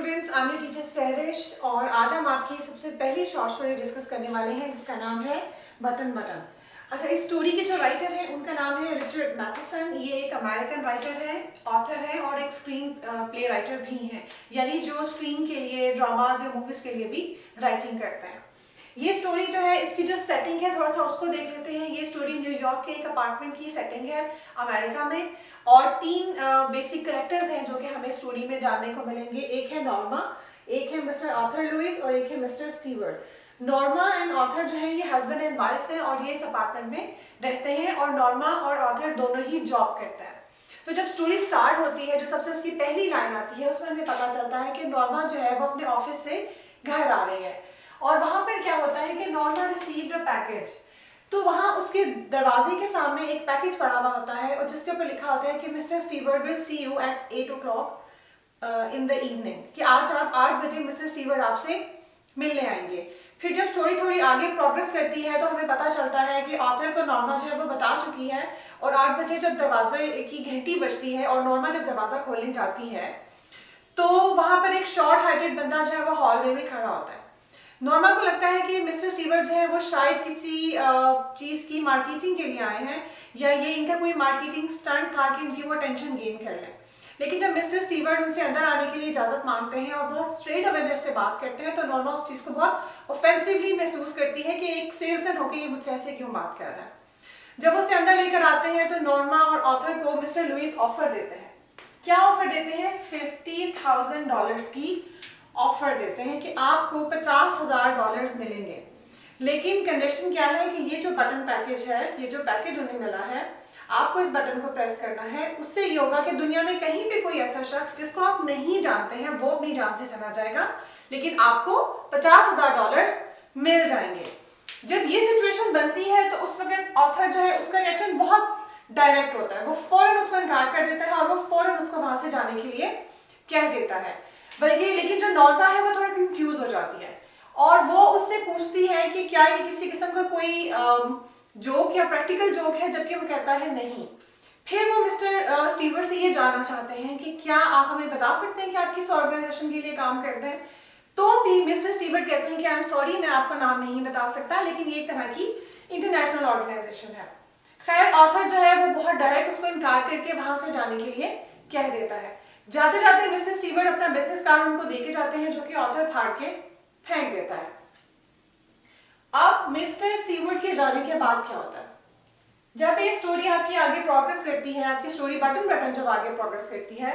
Students, I am teacher Sahrish और आज हम आपकी सबसे पहली शॉर्ट स्टोरी डिस्कस करने वाले हैं जिसका नाम है बटन बटन। अच्छा, इस स्टोरी के जो राइटर हैं उनका नाम है रिचर्ड मैथेसन। ये एक अमेरिकन राइटर है, ऑथर है और एक स्क्रीन प्ले राइटर भी हैं, यानी जो स्क्रीन के लिए, ड्रामाज या मूवीज के लिए भी राइटिंग करते हैं। ये स्टोरी जो है, इसकी जो सेटिंग है थोड़ा सा उसको देख लेते हैं। ये स्टोरी न्यूयॉर्क के एक अपार्टमेंट की सेटिंग है अमेरिका में, और तीन बेसिक कैरेक्टर्स हैं जो कि हमें स्टोरी में जानने को मिलेंगे। एक है नॉर्मा, एक है मिस्टर आर्थर लुइस और एक है mister Stewart. Norma and Arthur जो है ये हस्बैंड एंड वाइफ हैं और ये इस अपार्टमेंट में रहते हैं और नॉर्मा और आर्थर दोनों ही जॉब करते हैं। तो जब स्टोरी स्टार्ट होती है, जो सबसे उसकी पहली लाइन आती है उसमें हमें पता चलता है कि नॉर्मा जो है वो अपने ऑफिस से घर आ रही है और वहां पर क्या होता है कि नॉर्मा रिसीव्ड अ पैकेज। तो वहां उसके दरवाजे के सामने एक पैकेज पड़ा हुआ होता है और जिसके ऊपर लिखा होता है कि mister Stewart will see you at 8 o'clock in the evening, कि आज रात 8 बजे मिस्टर स्टीवर्ट आपसे मिलने आएंगे। फिर जब स्टोरी थोड़ी आगे प्रोग्रेस करती है तो हमें पता चलता है कि ऑथर को नॉर्मा जो है वो बता चुकी है और 8 बजे जब दरवाजे की घंटी बजती है और नॉर्मा जब दरवाजा खोलने जाती है तो वहां पर एक शॉर्ट हाइटेड बंदा जो है वो हॉलवे में खड़ा होता है। नॉर्मा को लगता है कि मिस्टर स्टीवर्ट जो है वो शायद किसी चीज की मार्केटिंग के लिए आए हैं या ये इनका कोई मार्केटिंग स्टंट था कि उनकी वो अटेंशन गेन कर लें। लेकिन जब मिस्टर स्टीवर्ट उनसे अंदर आने के लिए इजाजत मांगते हैं और बहुत स्ट्रेट अवे में उससे बात करते हैं तो नॉर्मा उस चीज को बहुत ऑफेंसिवली महसूस करती है कि एक सेल्समैन होकर ये मुझसे ऐसे क्यों बात कर रहा है। जब उसे अंदर लेकर आते हैं तो नॉर्मा और ऑथर को मिस्टर लुइस ऑफर देते हैं। क्या ऑफर देते हैं? $50,000 की ऑफर देते हैं कि आपको $50,000 मिलेंगे। लेकिन कंडीशन क्या है कि ये जो बटन पैकेज है, ये जो पैकेज उन्हें मिला है, आपको इस बटन को प्रेस करना है। उससे ये होगा कि दुनिया में कहीं पे कोई ऐसा शख्स जिसको आप नहीं जानते हैं वो अपनी जान से चला जाएगा, लेकिन आपको $50,000 मिल जाएंगे। जब ये सिचुएशन बनती है तो उस वक्त ऑथर जो है उसका रिएक्शन बहुत डायरेक्ट होता है। वो फौरन उसको इनकार कर देता है और वो फौरन उसको वहां से जाने के लिए कह देता है। बल्कि लेकिन जो नॉर्मा है वो थोड़ा कंफ्यूज हो जाती है और वो उससे पूछती है कि क्या ये किसी किस्म का कोई जोक या प्रैक्टिकल जोक है, जबकि वो कहता है नहीं। फिर वो मिस्टर स्टीवर्ट से ये जानना चाहते हैं कि क्या आप हमें बता सकते हैं कि आप किस ऑर्गेनाइजेशन के लिए काम करते हैं। तो भी मिस्टर स्टीवर्ट कहते हैं कि आई एम सॉरी, मैं आपका नाम नहीं बता सकता, लेकिन ये एक तरह की इंटरनेशनल ऑर्गेनाइजेशन है। खैर ऑथर जो है वो बहुत डायरेक्ट उसको इनकार करके वहां से जाने के लिए कह देता है। जाते जाते मिस्टर स्टीवर्ट अपना बिजनेस कार्ड उनको देके जाते हैं जो कि ऑथर फाड़ के फेंक देता है। अब मिस्टर स्टीवर्ट के जाने के बाद क्या होता है? जब ये स्टोरी आपकी आगे प्रोग्रेस करती है, आपकी स्टोरी बटन बटन जब आगे प्रोग्रेस करती है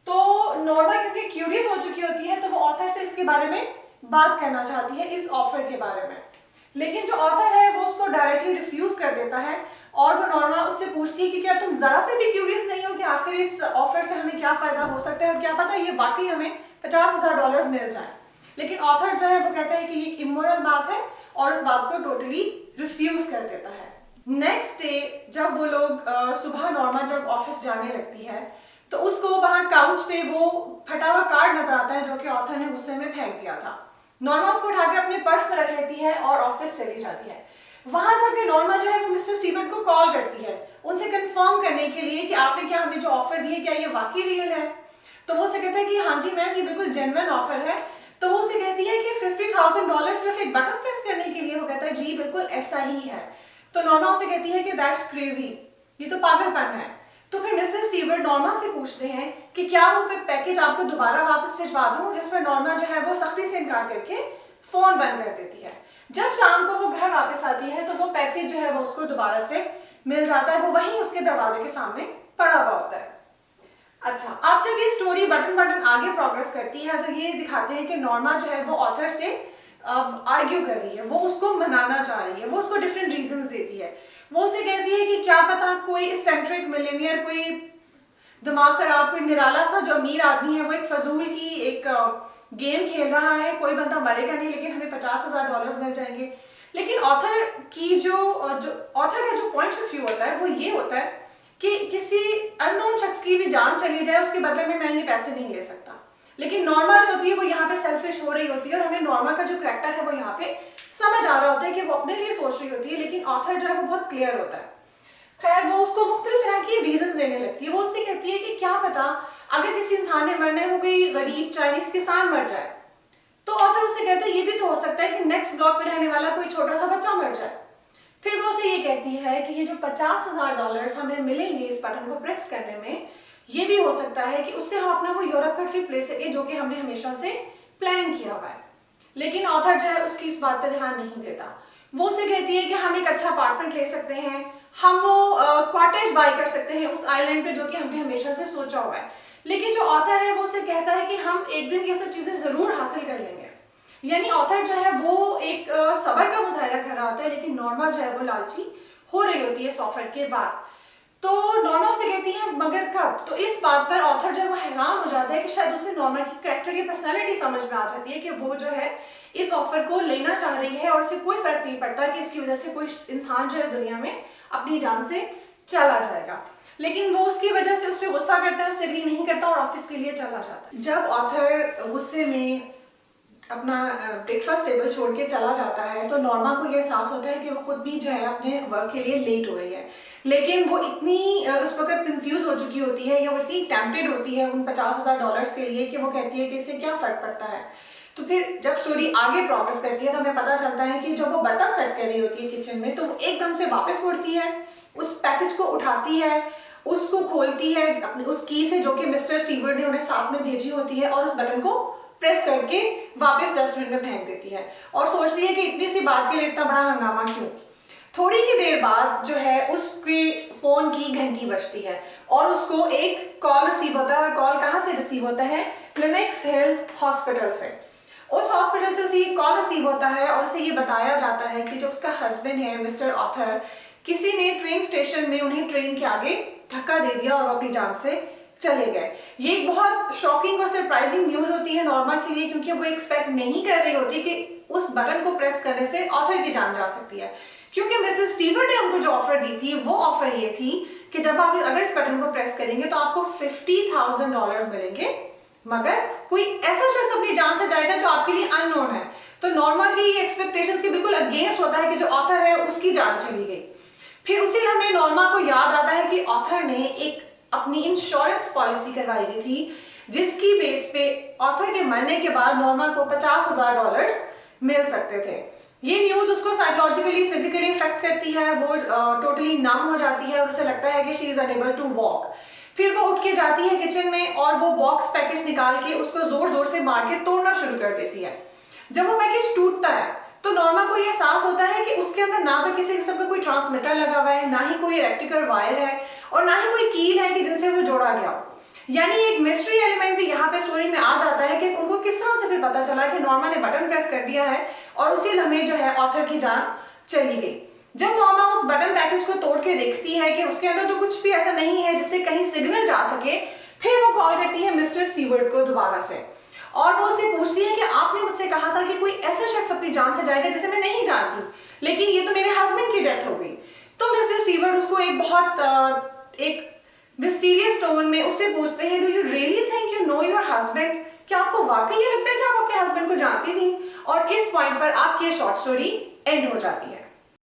तो नॉर्मा क्योंकि क्यूरियस हो चुकी होती है तो वो ऑथर से इसके बारे में बात करना चाहती है, इस ऑफर के बारे में। लेकिन जो ऑथर है वो उसको डायरेक्टली रिफ्यूज कर देता है और वो नॉर्मा उससे पूछती है कि क्या तुम जरा से भी क्यूरियस नहीं हो कि आखिर इस ऑफर से हमें क्या फायदा हो सकता है और क्या पता ये वाकई हमें $50,000 मिल जाए। लेकिन ऑथर जो है वो कहता है कि ये इमोरल बात है और उस बात को टोटली रिफ्यूज कर देता है। नेक्स्ट डे जब वो लोग सुबह नॉर्मा जब ऑफिस जाने लगती है तो उसको वहां काउच पे वो फटा हुआ कार्ड नजर आता है जो कि ऑथर ने गुस्से में फेंक दिया था। नॉर्मा उसको उठाकर अपने पर्स में रख लेती है और ऑफिस चली जाती है। वहां जाके नॉर्मा जो है वो मिस्टर स्टीवर्ट को कॉल करती है उनसे कंफर्म करने के लिए कि आपने क्या हमें जो ऑफर दी है क्या ये वाकई रियल है। तो वो उसे कहता है कि हाँ जी मैम, ये बिल्कुल जेन्युइन ऑफर है। तो वो उसे कहती है कि $50,000 सिर्फ एक बटन प्रेस करने के लिए। वो कहता है जी बिल्कुल ऐसा ही है। तो नॉर्मा उसे कहती है कि दैट्स क्रेजी, ये तो पागलपन है। तो फिर मिस्टर स्टीवर्ट नॉर्मा से पूछते हैं कि क्या वो पैकेज आपको दोबारा वापस भिजवा दूं, जिस पर नॉर्मा जो है वो सख्ती से इनकार करके फोन बंद कर देती है। जब शाम को वो घर वापस आती है तो वो पैकेज जो है वो उसको दोबारा से मिल जाता है, वो वहीं उसके दरवाजे के सामने पड़ा हुआ होता है। अच्छा, अब जब ये स्टोरी बटन बटन आगे प्रोग्रेस करती है तो ये दिखाते हैं कि नॉर्मा जो है वो ऑथर से आर्ग्यू कर रही है, वो उसको मनाना चाह रही है, वो उसको डिफरेंट रीजंस देती है। वो उसे कहती है कि क्या पता कोई इसेंट्रिक मिलेनियर, कोई दिमाग खराब, कोई निराला सा जो अमीर आदमी है वो एक फजूल की एक गेम खेल रहा है, कोई बंदा मरेगा नहीं लेकिन हमें $50,000 मिल जाएंगे। लेकिन ऑथर की जो ऑथर का जो पॉइंट ऑफ व्यू होता है वो ये होता है कि किसी अननोन शख्स की भी जान चली जाए उसके बदले में मैं ये पैसे नहीं ले सकता। लेकिन नॉर्मा जो होती है वो यहाँ पे सेल्फिश हो रही होती है और हमें नॉर्मा का जो करैक्टर है वो यहाँ पे समझ आ रहा होता है कि वो अपने लिए सोच रही होती है, लेकिन ऑथर जो है वो बहुत क्लियर होता है। खैर वो उसको मुख्तलिफ तरह की रीजंस देने लगती है। वो उससे कहती है कि क्या पता अगर किसी इंसान ने मरना है, वो कोई गरीब चाइनीज किसान मर जाए, तो ऑथर उससे कहता है ये भी तो हो सकता है कि नेक्स्ट ब्लॉक में रहने वाला कोई छोटा सा बच्चा मर जाए। फिर वो उसे ये कहती है कि ये जो $50,000 हमें मिलेंगे इस बटन को प्रेस करने में, ये भी हो सकता है कि उससे हम अपना वो यूरोप का ट्रिप ले सके जो कि हमने हमेशा से प्लान किया हुआ है। लेकिन ऑथर जो है उसकी इस बात पर ध्यान नहीं देता। वो उसे कहती है कि हम एक अच्छा अपार्टमेंट ले सकते हैं, हम वो कॉटेज बाय कर सकते हैं उस आइलैंड पे जो कि हमने हमेशा से सोचा हुआ है। लेकिन जो ऑथर है वो उसे कहता है कि हम एक दिन ये सब चीजें जरूर हासिल कर लेंगे। यानी ऑथर जो है वो एक सब्र का मुजाहरा कर रहा होता है, लेकिन नॉर्मा जो है वो लालची हो रही होती है 100 फट के बाद। तो नॉर्मा उसे कहती है मगर कब? तो इस बात पर ऑथर जो है वो हैरान हो जाता है कि शायद उसे नॉर्मा की कैरेक्टर की पर्सनालिटी समझ में आ जाती है कि वो जो है इस ऑफर को लेना चाह रही है और उसे कोई फर्क नहीं पड़ता कि इसकी वजह से कोई इंसान जो है दुनिया में अपनी जान से चला जाएगा। लेकिन वो उसकी वजह से उस पर गुस्सा करता है, उससे एग्री नहीं करता और ऑफिस के लिए चला जाता है। जब ऑथर गुस्से में अपना ब्रेकफास्ट टेबल छोड़ के चला जाता है तो नॉर्मा को यह एहसास होता है कि वो खुद भी जो है अपने वर्क के लिए लेट हो रही है। लेकिन वो इतनी उस वक्त कंफ्यूज हो चुकी होती है या वो इतनी टेम्पटेड होती है उन $50,000 के लिए कि वो कहती है कि इससे क्या फर्क पड़ता है। तो फिर जब स्टोरी आगे प्रोग्रेस करती है तो हमें पता चलता है कि जब वो बर्तन सेट कर रही होती है किचन में, तो वो एकदम से वापस मुड़ती है, उस पैकेज को उठाती है, उसको खोलती है अपनी उस की से जो कि मिस्टर स्टीवर्ट ने उन्हें साथ में भेजी होती है, और उस बटन को प्रेस करके वापस डस्टबिन में फेंक देती है और सोचती है कि इतनी सी बात के लिए इतना बड़ा हंगामा क्यों। थोड़ी ही देर बाद जो है उसके फोन की घंटी बजती है और उसको एक कॉल रिसीव होता है। और कॉल कहाँ से रिसीव होता है? क्लिनिक्स हिल हॉस्पिटल से। उस हॉस्पिटल से उसे कॉल रिसीव होता है और उसे ये बताया जाता है कि जो उसका हस्बैंड है मिस्टर ऑथर, किसी ने ट्रेन स्टेशन में उन्हें ट्रेन के आगे धक्का दे दिया और अपनी जान से चले गए। ये एक बहुत शॉकिंग और सरप्राइजिंग न्यूज होती है नॉर्मा के लिए, क्योंकि वो एक्सपेक्ट नहीं कर रही होती कि उस बटन को प्रेस करने से ऑथर की जान जा सकती है। क्योंकि मिसेस स्टीवर्ट ने उनको जो ऑफर दी थी वो ऑफर ये थी कि जब आप अगर इस बटन को प्रेस करेंगे तो आपको $50,000 मिलेंगे, मगर कोई ऐसा शख्स अपनी जान से जाएगा जो आपके लिए अननोन है। तो नॉर्मा की एक्सपेक्टेशंस के बिल्कुल अगेंस्ट होता है कि जो ऑथर है उसकी जान चली गई। फिर उसी हमें नॉर्मा को याद आता है कि ऑथर ने एक अपनी इंश्योरेंस पॉलिसी करवाई हुई थी जिसकी बेस पे ऑथर के मरने के बाद नॉर्मा को $50,000 मिल सकते थे। ये न्यूज उसको साइकोलॉजिकली फिजिकली इफेक्ट करती है, वो टोटली नम हो जाती है और उसे लगता है कि she is unable to walk. फिर वो उठ के जाती है किचन में और वो बॉक्स पैकेज निकाल के उसको जोर जोर से मार के तोड़ना शुरू कर देती है। जब वो पैकेज टूटता है तो नॉर्मा को ये एहसास होता है कि उसके अंदर ना तो किसी किस्म का कोई ट्रांसमीटर लगा हुआ है, ना ही कोई इलेक्ट्रिकल वायर है और ना ही कोई कील है कि जिनसे वो जोड़ा गया हो। यानी एक मिस्ट्री एलिमेंट भी यहाँ पे स्टोरी में आ जाता है कि उनको किस तरह से फिर पता चला कि नॉर्मा ने बटन प्रेस कर दिया है और उसी लम्हे जो है ऑथर की जान चली गई। जब नॉर्मा उस बटन पैकेज को तोड़ के देखती है कि उसके अंदर तो कुछ भी ऐसा नहीं है जिससे कहीं सिग्नल जा सके, फिर वो कॉल करती है मिस्टर स्टीवर्ट को दोबारा से और वो उससे पूछती है कि आपने मुझसे कहा था कि कोई ऐसा शख्स अपनी जान से जाएगा जिसे मैं नहीं जानती, लेकिन ये तो मेरे हस्बैंड की डेथ हो गई। तो मिस्टर स्टीवर्ट उसको एक बहुत एक मिस्टीरियस टोन में उससे पूछते हैं, do you really think you know your husband? क्या आपको वाकई ये लगता है कि आप अपने हस्बैंड को जानती थी? और इस पॉइंट पर आपकी शॉर्ट स्टोरी एंड हो जाती है।